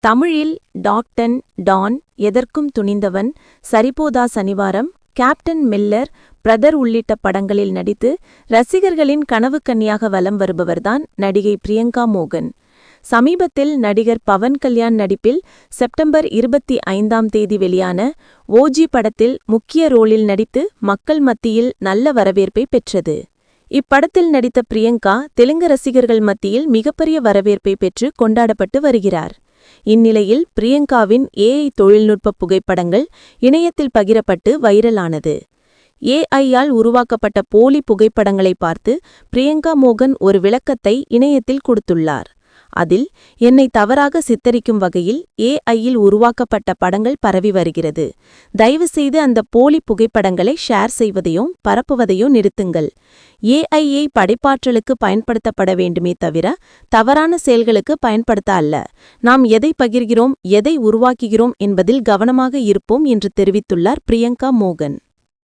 தமிழில் Dutton, Don, எதற்கும் துணிந்தவன், Saripodhaa Sanivaaram, captain Miller, brother உள்ளிட்ட படங்களில் நடித்து ரசிகர்களின் கனவுக்கன்னியாக வலம் வருபவர்தான் நடிகை பிரியங்கா மோகன். சமீபத்தில் நடிகர் பவன் கல்யாண் நடிப்பில் செப்டம்பர் 25ஆம் தேதி வெளியான ஓஜி படத்தில் முக்கிய ரோலில் நடித்து மக்கள் மத்தியில் நல்ல வரவேற்பை பெற்றது. இப்படத்தில் நடித்த பிரியங்கா தெலுங்கு ரசிகர்கள் மத்தியில் மிகப்பெரிய வரவேற்பை பெற்று கொண்டாடப்பட்டு வருகிறார். இந்நிலையில் பிரியங்காவின் ஏஐ தொழில்நுட்ப புகைப்படங்கள் இணையத்தில் பகிரப்பட்டு வைரலானது. ஏஐயால் உருவாக்கப்பட்ட போலி புகைப்படங்களை பார்த்து பிரியங்கா மோகன் ஒரு விளக்கத்தை இணையத்தில் கொடுத்துள்ளார். அதில், என்னை தவறாக சித்தரிக்கும் வகையில் ஏஐயில் உருவாக்கப்பட்ட படங்கள் பரவி வருகிறது. தயவுசெய்து அந்த போலி புகைப்படங்களை ஷேர் செய்வதையும் பரப்புவதையும் நிறுத்துங்கள். ஏஐயை படைப்பாற்றலுக்கு பயன்படுத்தப்பட வேண்டுமே தவிர தவறான செயல்களுக்கு பயன்படுத்த அல்ல. நாம் எதை பகிர்கிறோம், எதை உருவாக்குகிறோம் என்பதில் கவனமாக இருப்போம் என்று தெரிவித்துள்ளார் பிரியங்கா மோகன்.